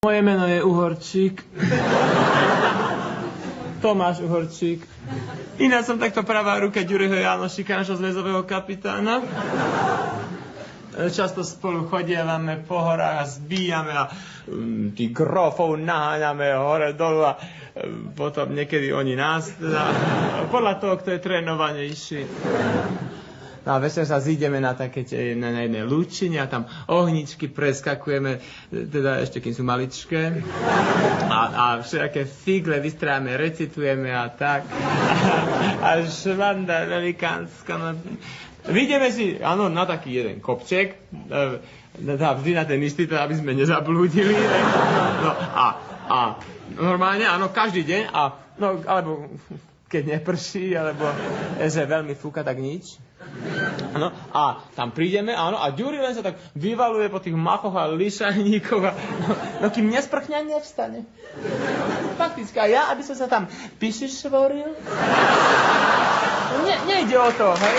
Moje meno je Uhorčík. Tomáš Uhorčík. Ináč som takto pravá ruka Ďuriho Jánošika, našho zväzového kapitána. Často spolu chodievame po horách a zbíjame a tých grofov naháňame hore dolu a potom niekedy oni nás. Podľa toho, kto je trénovanejší. No a večer sa zídeme na také na jednej lúčine a tam ohničky preskakujeme, teda ešte kým sú maličké. A všelijaké figle vystrávame, recitujeme a tak. A švanda velikánska. No. Vyjdeme si, áno, na taký jeden kopček, vždy na ten istý, aby sme nezablúdili. No a normálne, áno, každý deň, no, alebo keď neprší, alebo že veľmi fúka, tak nič. Áno, a tam prídeme, áno, a Ďuri len sa tak vyvaluje po tých machoch a lišajníkoch a no kým nesprchne, nevstane. Fakticky, a ja, aby som sa tam pišišvoril? Nejde o to, hej?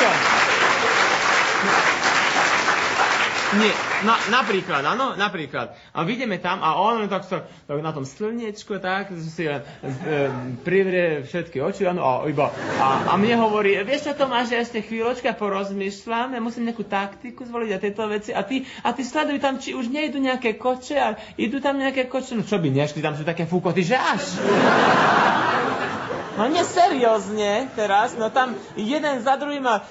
Čo? Nie, napríklad, áno, napríklad. A vidíme tam a on tak na tom slniečku, tak, si privrie všetky oči, áno, a mne hovorí, vieš čo, Tomáš, ja ešte chvíľočka porozmýšľam, ja musím nejakú taktiku zvoliť a tieto veci, a ty sleduj tam, či už nejdu nejaké koče, a idú tam nejaké koče, no čo by nešli, tam sú také fúkoty, že až. No neseriózne teraz, no tam jeden za druhým a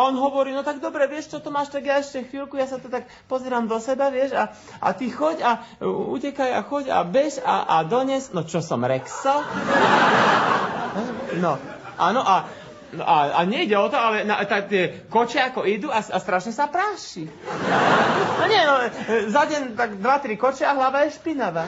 on hovorí, no tak dobre, vieš čo, Tomáš, tak ja ešte chvíľku, ja sa to tak pozerám do seba, vieš, a ty choď a utekaj a choď a bež a dones, no čo som, Rexo? No, áno, a nejde o to, ale tie koče ako idú a strašne sa práši. No nie, no, za deň tak 2-3 koče a hlava je špinavá.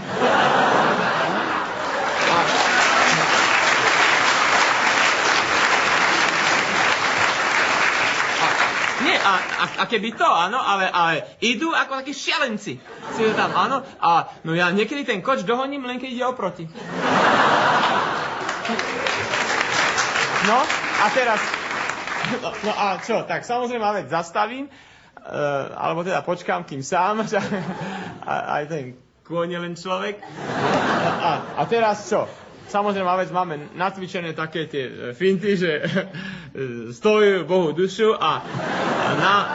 Nie, a keby to, áno, ale idú ako takí šialenci. Si tam, áno, a no ja niekedy ten koč dohoním, len keď ide oproti. No, a teraz, no a čo, tak samozrejme, ale zastavím, alebo teda počkám, kým sám, aj ten kôň je len človek. A teraz čo? Samozrejme, máme natvičené také tie finty, že stojí Bohu dušu a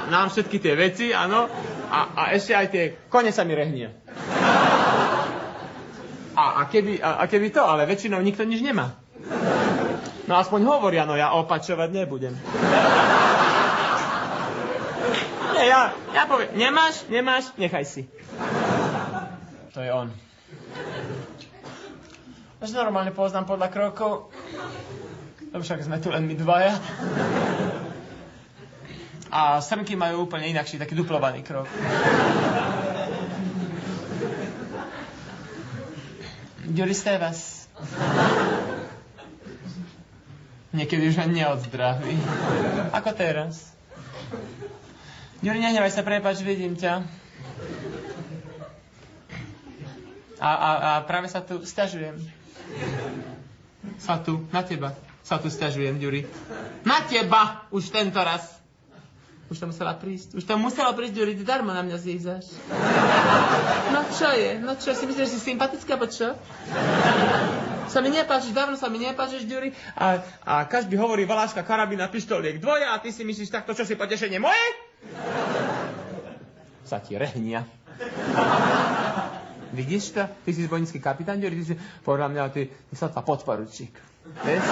nám všetky tie veci, áno, a ešte aj tie kone sa mi rehnia. A keby to, ale väčšinou nikto nič nemá. No aspoň hovoria, no ja opačovať nebudem. Nie, ja poviem, nemáš, nechaj si. To je on. Až normálne poznám podľa krokov. Lebo však sme tu len my dvaja. A srnky majú úplne inakší, taký duplovaný krok. Ďuri Stevas. Niekedy už len neodzdraví. Ako teraz. Ďuri, nehnevaj sa, prepáč, vidím ťa. A práve sa tu sťažujem. Na teba sa tu sťažujem, Ďuri. Na teba! Už tento raz. Už to muselo prísť, Ďuri, ty darmo na mňa zízaš. No čo je? Si myslíš, že si sympatická, alebo čo? Dávno sa mi nepáčiš, Ďuri. A každý hovorí valáška, karabína, pištoliek, dvoja, a ty si myslíš takto, čo si potešenie moje? Sa ti rehnia. Vidíš to? Ty si zbojnícky kapitán, Ďuri, ty si podľa mňa, ty sa to podporučík. Vieš?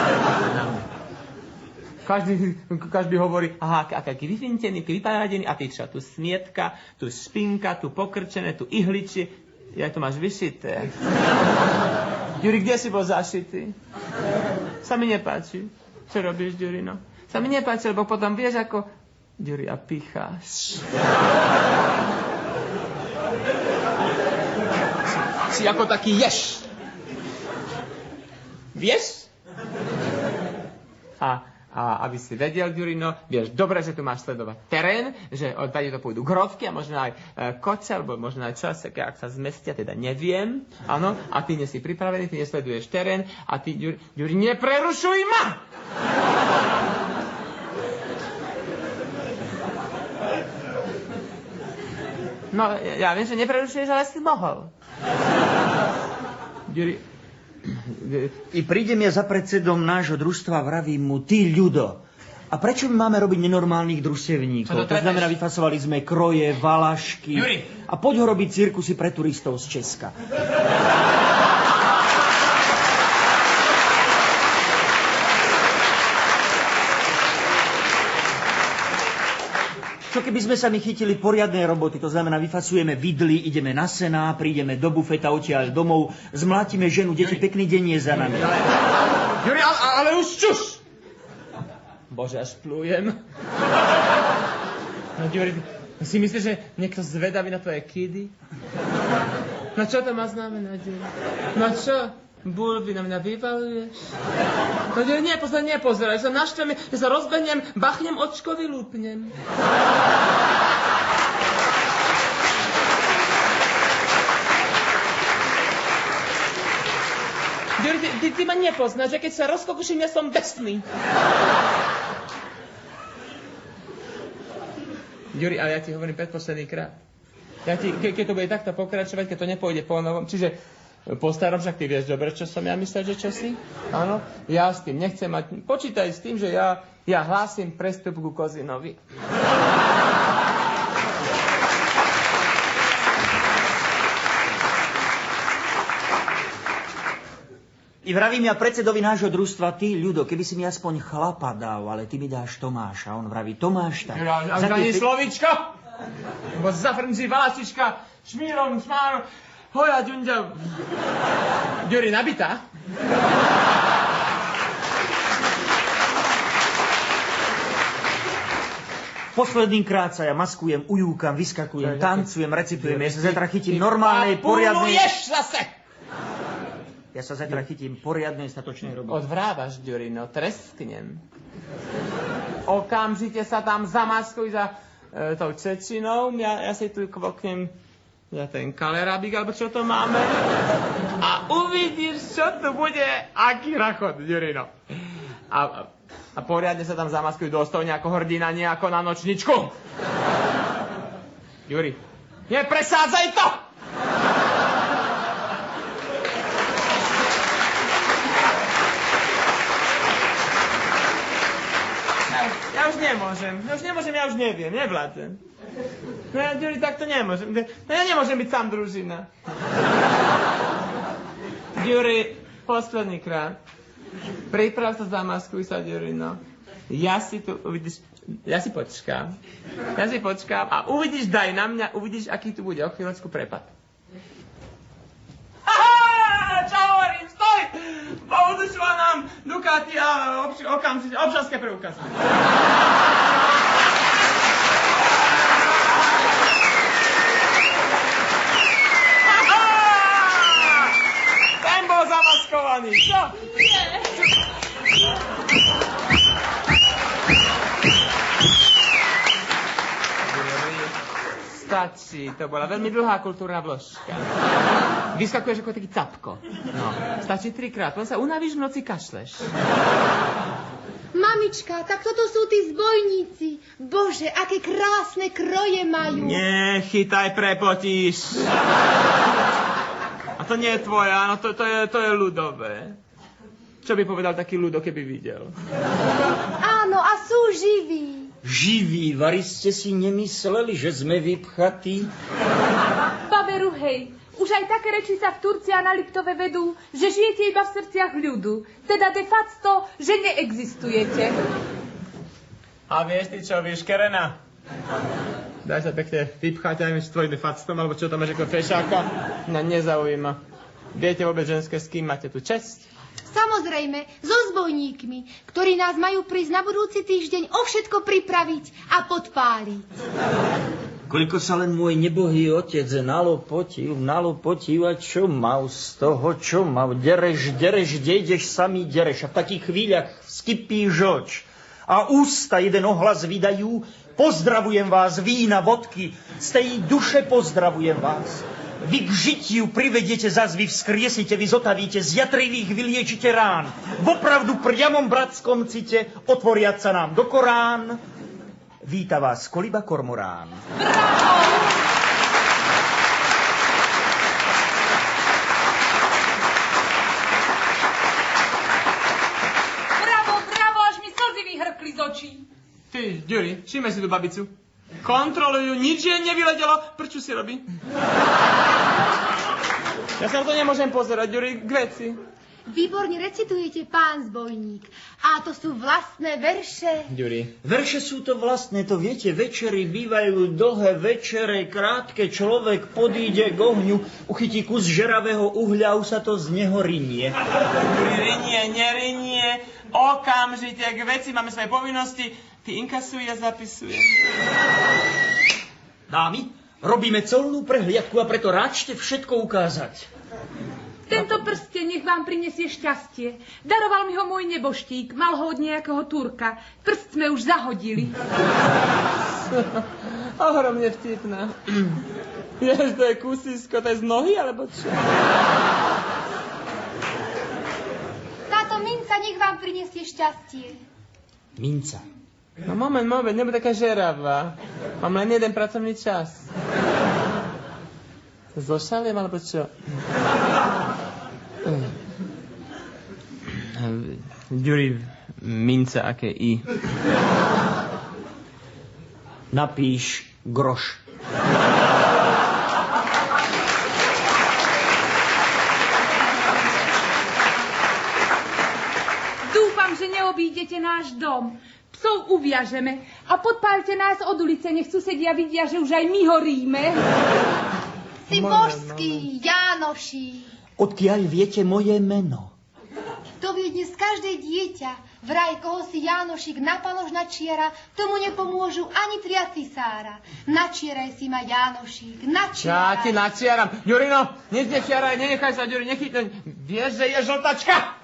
Každý hovorí, aha, aký vyfintený, vyparadený, a ty čo? Tu smietka, tu špinka, tu pokrčené, tu ihličie. Jak to máš vyšité? Ďuri, kde si bol zašitý? Sa mi nepáči. Čo robíš, Ďuri, no? Sa mi nepáči, lebo potom vieš, ako... Ďuri, a picháš. Si ako taký ješ. Vieš? A aby si vedel, Ďurino, vieš, dobre, že tu máš sledovať terén, že odtade to pôjdu grovky a možno aj koce, alebo možno aj čas, ak sa zmestia, teda neviem. Áno, a ty nie si pripravený, ty nesleduješ terén a ty, Ďuri, neprerušuj ma! No, ja viem, že neprerušuješ, ale si mohol. Juri... I prídem ja za predsedom nášho družstva, vravím mu, ty ľudo, a prečo my máme robiť nenormálnych družstevníkov? To znamená, vyfasovali sme kroje, valašky. Juri. A poď ho robiť cirkusy pre turistov z Česka. Čo keby sme sa my chytili poriadnej roboty, to znamená, vyfasujeme vidly, ideme na sená, prídeme do bufeta, odtiaľ domov, zmlátime ženu, deti, pekný deň je za nami. Juri, ale už čuš! Bože, až plujem. No, Juri, si myslíš, že niekto zvedavý na tvoje kidy? No čo to má znamenať, Juri? No čo? Bulvy na mňa vyvaluješ? No Juri, nepozeraj, sa naštvem, ja sa rozbehnem, bachnem očko, vylúpnem. Juri, ty ma nepoznáš, že keď sa rozkokuším, ja som besný. Juri, ale ja ti hovorím predposledný krát. Keď to bude takto pokračovať, keď to nepôjde po novom, čiže po starom, však ty vieš dobre, čo som ja myslel, že čo si? Áno, ja s tým nechcem mať. Počítaj s tým, že ja hlásim prestup ku Kozinovi. I vravím ja predsedovi nášho družstva, ty, ľudo, keby si mi aspoň chlapa dal, ale ty mi dáš Tomáša. On vraví, Tomáš, tak... A ani slovíčko? Bo zafrnčí valačička, šmírom, šmárom, hoja, ďunďa... Juri, nabitá? Poslednýkrát sa ja maskujem, ujúkam, vyskakujem, tancujem, recitujem. Ja sa zajtra chytím normálnej, poriadnej... Papuluješ zase! Ja sa zajtra chytím poriadnej, statočnej roboty. Odvrávaš, Ďurino, tresknem. Okamžite sa tam zamaskuj za tou Čečinou. Ja si tu kvoknem za ten kalerabík, alebo čo to máme. A uvidíš, čo tu bude, aký rachot, Ďurino. A poriadne sa tam zamaskuj dôstojne ako hrdina, nie ako na nočničku. Juri, nepresádzaj to! Ja už neviem, nevládzem. No ja, Ďuri, tak to nemôžem. No ja nemôžem byť sám družina. Ďuri, posledný krát. Priprav sa, zamaskuj sa, Ďuri, no. Ja si tu, uvidíš, ja si počkám a uvidíš, daj na mňa, uvidíš, aký tu bude o chvíľočku prepad. Čo hovorím, stoj! Poudušila nám Ducati a okamžite, občanské preukazy. Ten bol zamaskovaný. Čo? Nie. Stačí, to bola veľmi dlhá kultúrna vložka. Vyskakuješ ako taký capko. No, stačí 3-krát, potom sa unavíš, v noci kašleš. Mamička, tak toto sú tí zbojníci. Bože, aké krásne kroje majú. Nechytaj, prepotíš. A to nie je tvoje, áno, to je ľudové. Čo by povedal taký ľudo, keby videl? Áno, a sú živí. Živí, vari ste si nemysleli, že sme vypchatí? Baberu, hej, už aj také reči sa v Turcii a na Liptove vedú, že žijete iba v srdciach ľudu. Teda de facto, že neexistujete. A vieš ty čo, vyškerená? Daj sa pekne vypchať aj s tvojim de factom, alebo čo tam máš ako fešáka? Mňa nezaujíma. Viete vôbec ženské, s kým máte tu česť? Samozrejme, so zbojníkmi, ktorí nás majú prísť na budúci týždeň o všetko pripraviť a podpáliť. Koľko sa len môj nebohý otec nalopotil a čo mal z toho, čo mal? Dereš, kde ideš, sami dereš. A v takých chvíľach skypí žoč. A ústa jeden ohlas vydajú, pozdravujem vás, vína, vodky, z tej duše pozdravujem vás. Vy k žitiu privediete, zas vy vzkriesite, vy zotavíte, z jatrivých vyliečite rán. Vopravdu priamom bratskom cite, otvoriac sa nám do Korán, víta vás koliba kormorán. Bravo! všimaj si tú babicu. Kontrolujú, nič jej nevyletelo. Prečo si robí? Ja sa na to nemôžem pozerať, Ďuri, k veci. Výborne recitujete, pán zbojník. A to sú vlastné verše. Ďuri. Verše sú to vlastné, to viete, večery bývajú dlhé, večere krátke, človek podíde k ohňu, uchytí kus žeravého uhľa, už sa to z neho rinie. Ďuri, nerinie, okamžite k veci, máme svoje povinnosti. Ty inkasuj, ja zapisujem. Dámy, robíme colnú prehliadku a preto ráčte všetko ukázať. Tento prsteň nech vám prinesie šťastie. Daroval mi ho môj neboštík, mal ho od nejakého Turka. Prst sme už zahodili. Ohromne vtipná. Vieš, to je kusisko, to je z nohy, alebo čo? Táto minca nech vám prinesie šťastie. Minca. No moment, nebuď taká žeravá. Mám len jeden pracovný čas. Zošaliem, alebo čo? Ďuri, mince, aké I? Napíš groš. Dúfam, že neobídete náš dom. Psov uviažeme a podpálte nás od ulice, nech susedia vidia, že už aj my horíme. Si božský, Jánoší. Odkiaľ viete moje meno? To vie dnes každé dieťa. Vraj, koho si Jánošik na palož načiera, tomu nepomôžu ani 3 cisára. Načieraj si ma, Jánošik, načieraj. Ja ti načiaram. Ďurino, nečiaraj, nenechaj sa, Ďuri, nechytať. Vieš, že je žltačka?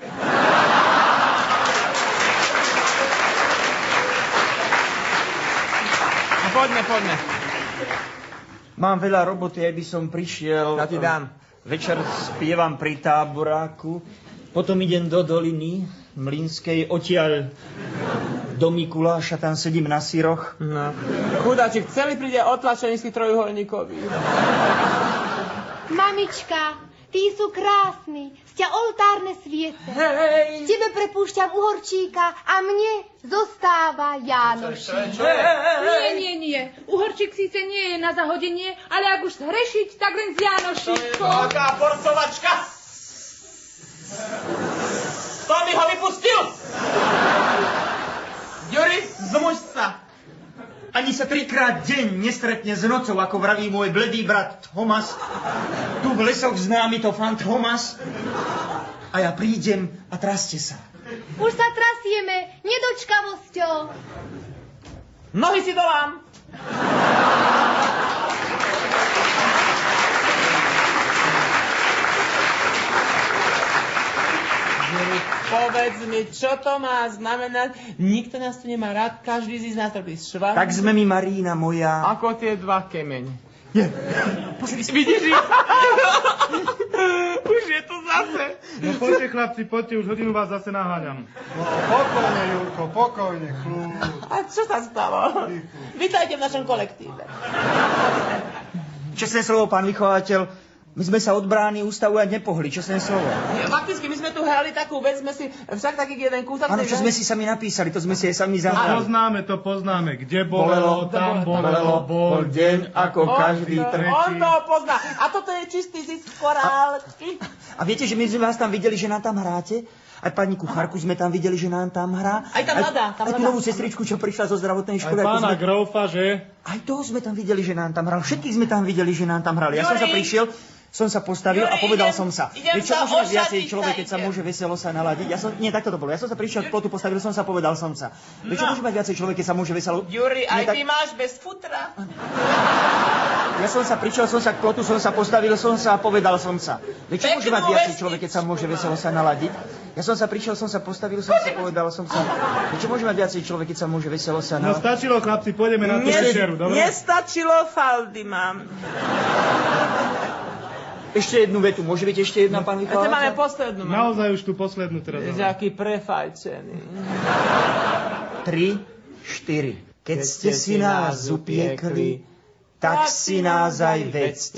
No, poďme. Mám veľa roboty, aj by som prišiel. Ja ti dám. Večer spievam pri táboráku, potom idem do doliny Mlynskej, odtiaľ do Mikuláša, tam sedím na syroch. No. Chudáčik, celý príde otlačený z tých trojuholníkových. Mamička, tí sú krásni, sťa oltárne sviece. Hej! Tebe prepúšťam uhorčíka a mne zostáva Jánošik. Nie. Uhorčík síce nie je na zahodenie, ale ak už zhrešiť, tak len s Jánošíkom. Taká porcovačka! Kto mi ho vypustil? Ďuri, zmuž sa. Ani sa 3-krát deň nestretne s nocou, ako vraví môj bledý brat Thomas. Tu v lesoch známy to fan Thomas. A ja prídem a traste sa. Už sa trasieme, nedočkavosťou. Nohy si dolám. Povedz mi, čo to má znamenať? Nikto nás tu nemá rád, každý z nás robí švár. Tak sme mi, Marína moja. Ako tie 2 kemene. Vidíš ich? Už je to zase. No poďte, chlapci, poďte, už hodinu vás zase naháňam. No pokojne, Jurko, pokojne, kľúč. A čo sa stalo? Vítajte v našom kolektíve. Čestné slovo, pán vychovateľ. My sme sa od brány ústavovať nepohli, čestné slovo. Fakticky, my sme tu hrali takú vec, sme si však taký jeden kúsok... Áno, čo sme si sami napísali, to sme si aj sami zahrali. To poznáme. Kde bolelo, tam bolelo, bol deň ako každý tretí. On to pozná. A toto je čistý zisk korálky. A viete, že my sme vás tam videli, že nám tam hráte? Aj pani kuchárku sme tam videli, že nám tam hrá. Aj tá mladá. Aj tú novú sestričku, čo prišla zo zdravotnej školy. Aj pána Grófa, že? Aj toho sme tam videli, že nám tam hral. Všetkých sme tam videli, že nám tam hrali. Ja som sa prišiel, som sa postavil a povedal som sa. Čo môže mať viacej človek, keď sa môže veselo sa naladiť? Nie, takto to bolo. Ja som sa prišiel k plotu, postavil som sa, povedal som sa. Čo môže mať viacej človek, keď sa môže veselo... Ďuri, aj ty máš bez futra. Ja som sa prišiel, som sa k plotu, som sa postavil, som sa a povedal som sa. Čo môže mať viacej človek, keď sa môže veselo sa naladiť? Ja som sa prišiel, som sa postavil, som sa povedal som sa. Čo môže mať viacej človek, keď sa môže veselo sa naladiť? No stačilo, chlapci, pôjdeme na tú večeru, dobre? Nestačilo, faldy mám. Ešte jednu vetu, môže byť ešte jedna, pán vychovateľ? Ešte máme poslednú. Naozaj už tú poslednú teraz. Je aký prefajčený. 3, 4. Keď ste si nás upiekli, tak si nás aj vedzte.